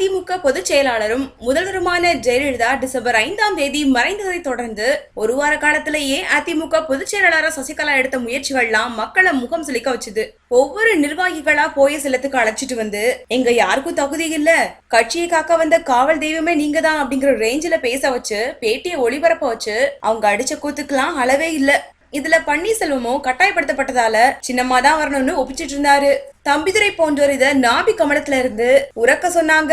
அதிமுக பொதுச் செயலாளரும் முதல்வருமான ஜெயலலிதா டிசம்பர் 5ஆம் தேதி மறைந்ததை தொடர்ந்து ஒரு வார காலத்திலேயே அதிமுக பொதுச் செயலாளர் சசிகலா எடுத்த முயற்சிகள்லாம் மக்களை முகம் சுளிக்க வச்சுது. ஒவ்வொரு நிர்வாகிகளா போய் சிலத்துக்கு அழைச்சிட்டு வந்து எங்க யாருக்கும் தகுதி இல்ல, கட்சியை காக்க வந்த காவல் தெய்வமே நீங்க தான் அப்படிங்கிற ரேஞ்சில பேச வச்சு பேட்டியை ஒளிபரப்ப வச்சு அவங்க அடிச்ச கூத்துக்கெல்லாம் அளவே இல்ல. இதுல பன்னீர்செல்வமும் கட்டாயப்படுத்தப்பட்டதால சின்னம்மா தான் வரணும்னு ஒப்பிச்சிட்டு இருந்தாரு. தம்பிதுரை போன்றோர் இத நாபி கமலத்துல இருந்து உறக்க சொன்னாங்க.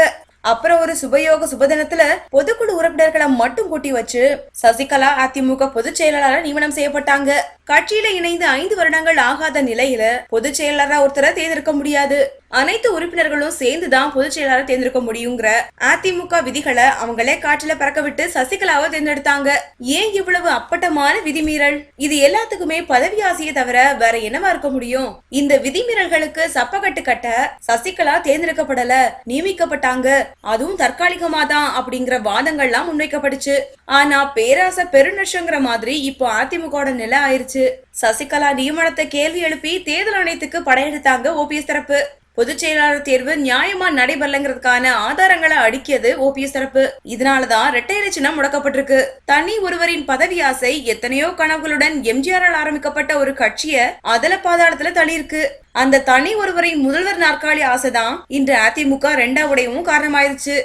அப்புறம் ஒரு சுபயோக சுபதினத்துல பொதுக்குழு உறுப்பினர்களை மட்டும் கூட்டி வச்சு சசிகலா அதிமுக பொதுச் செயலாளர் நியமனம் செய்யப்பட்டாங்க. கட்சியில இணைந்து 5 வருடங்கள் ஆகாத நிலையில பொதுச் செயலாளரா ஒருத்தரை தேர்ந்தெடுக்க முடியாது, அனைத்து உறுப்பினர்களும் சேர்ந்துதான் பொதுச் செயலாளர் தேர்ந்தெடுக்க முடியுங்கிற அதிமுக விதிகளை அவங்களே காற்றுல பறக்க விட்டு சசிகலாவை தேர்ந்தெடுத்தாங்க. ஏன் இவ்வளவு அப்பட்டமான விதிமீறல்? இது எல்லாத்துக்குமே பதவி ஆசையை தவிர வேற என்னவா இருக்க முடியும்? இந்த விதிமீறல்களுக்கு சப்பக்கட்டு கட்ட சசிகலா தேர்ந்தெடுக்கப்படல, நியமிக்கப்பட்டாங்க, அதுவும் தற்காலிகமா தான் அப்படிங்கிற வாதங்கள்லாம் முன்வைக்கப்படுச்சு. ஆனா பேராசை பெருநஷ்டங்கிற மாதிரி இப்போ அதிமுக நிலை ஆயிருச்சு. சசிகலா நியமனத்தை கேள்வி எழுப்பி தேர்தல் ஆணையத்துக்கு படையெடுத்தாங்க ஓபிஎஸ் தரப்பு. பொதுச் செயலாளர் தேர்வு நியாயமா நடைபெறலங்கிறதுக்கான ஆதாரங்களை அடுக்கியது ஓபிஎஸ் தரப்பு. இதனாலதான் இரட்டை இலை சின்னம் முடக்கப்பட்டிருக்கு. தனி ஒருவரின் பதவி ஆசை எத்தனையோ கனவுகளுடன் எம்ஜிஆரால் ஆரம்பிக்கப்பட்ட ஒரு கட்சிய அதல பாதாளத்துல தள்ளியிருக்கு. அந்த தனி ஒருவரின் முதல்வர் நாற்காலி ஆசைதான் இன்று அதிமுக 2ஆம் உடையவும் காரணமாயிருச்சு.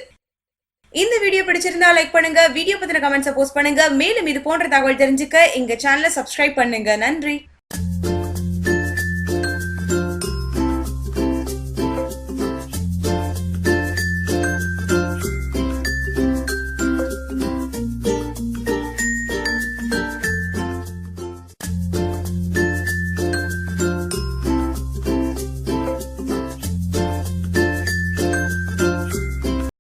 இந்த வீடியோ பிடிச்சிருந்தா லைக் பண்ணுங்க, வீடியோ பத்தின கமெண்ட்ஸை போஸ்ட் பண்ணுங்க. மேலும் இது போன்ற தகவல் தெரிஞ்சுக்க எங்க சேனலை சப்ஸ்கிரைப் பண்ணுங்க. நன்றி.